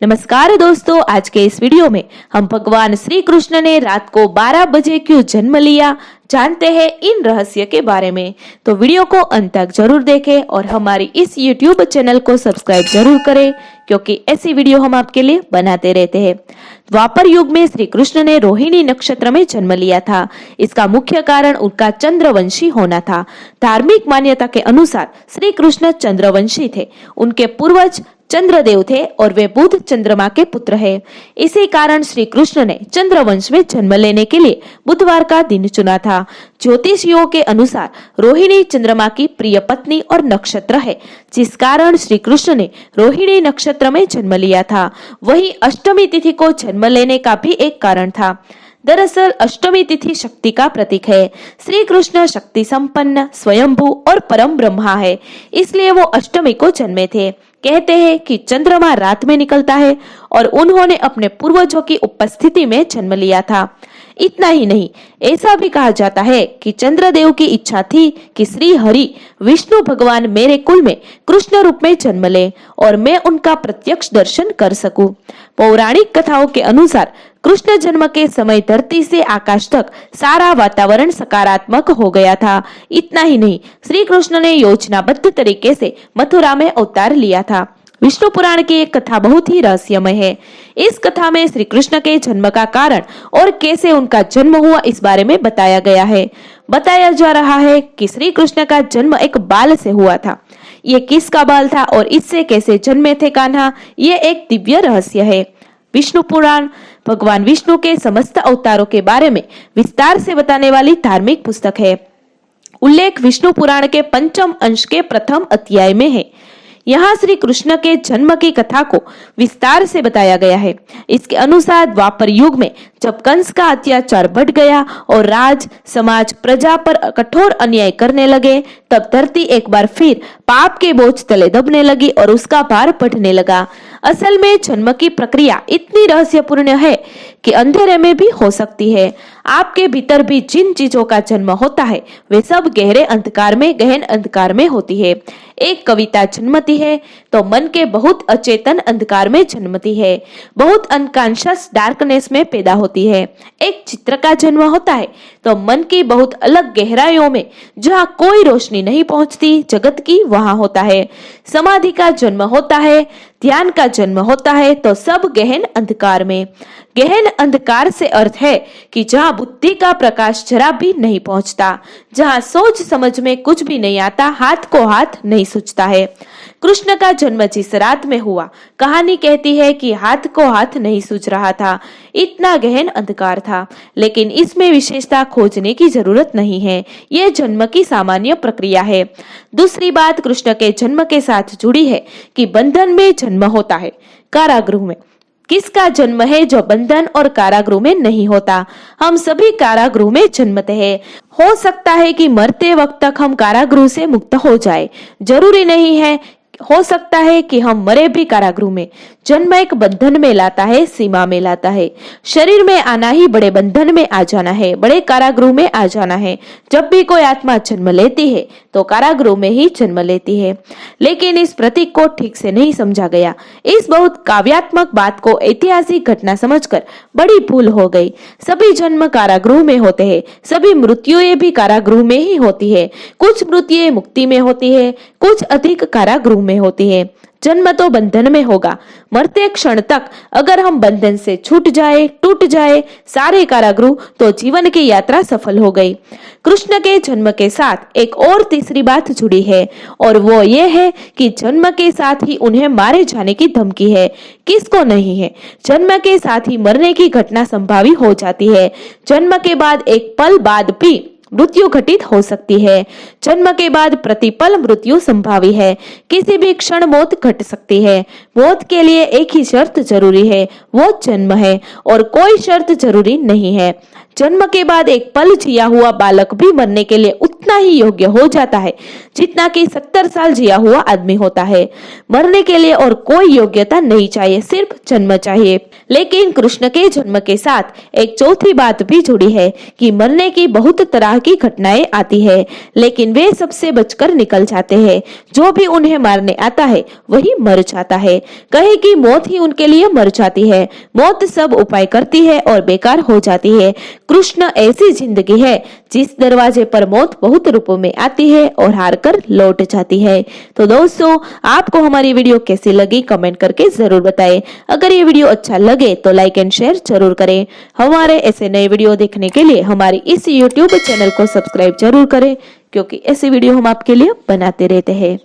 नमस्कार दोस्तों, आज के इस वीडियो में हम भगवान श्री कृष्ण ने रात को 12 बजे क्यों जन्म लिया जानते हैं इन रहस्य के बारे में। तो वीडियो को अंत तक जरूर देखें और हमारी इस YouTube चैनल को सब्सक्राइब जरूर करें, क्योंकि ऐसी वीडियो हम आपके लिए बनाते रहते हैं। द्वापर युग में श्री कृष्ण ने रोहिणी नक्षत्र में जन्म लिया था। इसका मुख्य कारण उनका चंद्रवंशी होना था। धार्मिक मान्यता के अनुसार श्री कृष्ण चंद्रवंशी थे। उनके पूर्वज चंद्रदेव थे और वे बुध चंद्रमा के पुत्र हैं। इसी कारण श्री कृष्ण ने चंद्रवंश में जन्म लेने के लिए बुधवार का दिन चुना था। ज्योतिषियों के अनुसार रोहिणी चंद्रमा की प्रिय पत्नी और नक्षत्र है, जिस कारण श्री कृष्ण ने रोहिणी नक्षत्र में जन्म लिया था। वहीं अष्टमी तिथि को जन्म लेने का भी एक कारण था। दरअसल अष्टमी तिथि शक्ति का प्रतीक है। श्री कृष्ण शक्ति संपन्न, स्वयंभू और परम ब्रह्मा है, इसलिए वो अष्टमी को जन्मे थे। कहते हैं कि चंद्रमा रात में निकलता है और उन्होंने अपने पूर्वजों की उपस्थिति में जन्म लिया था। इतना ही नहीं, ऐसा भी कहा जाता है कि चंद्रदेव की इच्छा थी कि श्री हरि विष्णु भगवान मेरे कुल में कृष्ण रूप में जन्म ले और मैं उनका प्रत्यक्ष दर्शन कर सकूं। पौराणिक कथाओं के अनुसार कृष्ण जन्म के समय धरती से आकाश तक सारा वातावरण सकारात्मक हो गया था। इतना ही नहीं, श्री कृष्ण ने योजनाबद्ध तरीके से मथुरा में अवतार लिया था। विष्णु पुराण की एक कथा बहुत ही रहस्यमय है। इस कथा में श्री कृष्ण के जन्म का कारण और कैसे उनका जन्म हुआ इस बारे में बताया गया है। बताया जा रहा है कि श्री कृष्ण का जन्म एक बाल से हुआ था। ये किसका बाल था और इससे कैसे जन्मे थे कान्हा, ये एक दिव्य रहस्य है। विष्णु पुराण भगवान विष्णु के समस्त अवतारों के बारे में विस्तार से बताने वाली धार्मिक पुस्तक है। उल्लेख विष्णु पुराण के पंचम अंश के प्रथम अध्याय में है। यहाँ श्री कृष्ण के जन्म की कथा को विस्तार से बताया गया है। इसके अनुसार द्वापर युग में जब कंस का अत्याचार बढ़ गया और राज समाज प्रजा पर कठोर अन्याय करने लगे, तब धरती एक बार फिर पाप के बोझ तले दबने लगी और उसका भार बढ़ने लगा। असल में जन्म की प्रक्रिया इतनी रहस्यपूर्ण है कि अंधेरे में भी हो सकती है। आपके भीतर भी जिन चीजों का जन्म होता है वे सब गहरे अंधकार में, गहन अंधकार में होती है। एक कविता जन्मती है तो मन के बहुत अचेतन अंधकार में जन्मती है, बहुत अनकॉन्शियस डार्कनेस में पैदा होती है। एक चित्र का जन्म होता है तो मन की बहुत अलग गहराइयों में, जहाँ कोई रोशनी नहीं पहुंचती जगत की, वहां होता है। समाधि का जन्म होता है, ध्यान का जन्म होता है तो सब गहन अंधकार में। गहन अंधकार से अर्थ है कि जहाँ बुद्धि का प्रकाश जरा भी नहीं पहुंचता, जहाँ सोच समझ में कुछ भी नहीं आता, हाथ को हाथ नहीं सूझता है। कृष्ण का जन्म जिस रात में हुआ, कहानी कहती है कि हाथ को हाथ नहीं सूझ रहा था, इतना गहन अंधकार था। लेकिन इसमें विशेषता खोजने की जरूरत नहीं है, यह जन्म की सामान्य प्रक्रिया है। दूसरी बात कृष्ण के जन्म के साथ जुड़ी है कि बंधन में जन्म होता है, कारागृह में। किसका जन्म है जो बंधन और कारागृह में नहीं होता? हम सभी कारागृह में जन्मते हैं। हो सकता है कि मरते वक्त तक हम कारागृह से मुक्त हो जाए, जरूरी नहीं है। हो सकता है कि हम मरे भी कारागृह में। जन्म एक बंधन में लाता है, सीमा में लाता है। शरीर में आना ही बड़े बंधन में आ जाना है, बड़े कारागृह में आ जाना है। जब भी कोई आत्मा जन्म लेती है तो कारागृह में ही जन्म लेती है। लेकिन इस प्रतीक को ठीक से नहीं समझा गया। इस बहुत काव्यात्मक बात को ऐतिहासिक घटना समझकर बड़ी भूल हो गई। सभी जन्म कारागृह में होते हैं, सभी मृत्युएं भी कारागृह में ही होती है। कुछ मृत्युएं मुक्ति में होती है, कुछ अधिक कारागृह में होती है। जन्म तो बंधन में होगा। मरते क्षण तक अगर हम बंधन से छूट जाए, टूट जाए सारे कारागृह, तो जीवन की यात्रा सफल हो गई। कृष्ण के जन्म के साथ एक और तीसरी बात जुड़ी है, और वो ये है कि जन्म के साथ ही उन्हें मारे जाने की धमकी है। किसको नहीं है? जन्म के साथ ही मरने की घटना संभावी हो जाती है। जन्म के बाद एक पल बाद भी मृत्यु घटित हो सकती है। जन्म के बाद प्रतिपल मृत्यु संभावी है। किसी भी क्षण मौत घट सकती है। मौत के लिए एक ही शर्त जरूरी है, वो जन्म है, और कोई शर्त जरूरी नहीं है। जन्म के बाद एक पल जिया हुआ बालक भी मरने के लिए उतना ही योग्य हो जाता है जितना कि 70 साल जिया हुआ आदमी होता है। मरने के लिए और कोई योग्यता नहीं चाहिए, सिर्फ जन्म चाहिए। लेकिन कृष्ण के जन्म के साथ एक चौथी बात भी जुड़ी है कि मरने की बहुत तरह की घटनाएं आती है, लेकिन वे सबसे बचकर निकल जाते हैं। जो भी उन्हें मारने आता है वही मर जाता है। कहे कि मौत ही उनके लिए मर जाती है। मौत सब उपाय करती है और बेकार हो जाती है। कृष्ण ऐसी जिंदगी है जिस दरवाजे पर मौत बहुत रूपों में आती है और हार कर लौट जाती है। तो दोस्तों, आपको हमारी वीडियो कैसी लगी कमेंट करके जरूर बताएं। अगर ये वीडियो अच्छा लगे तो लाइक एंड शेयर जरूर करें। हमारे ऐसे नए वीडियो देखने के लिए हमारी इस YouTube चैनल को सब्सक्राइब जरूर करें, क्योंकि ऐसी वीडियो हम आपके लिए बनाते रहते हैं।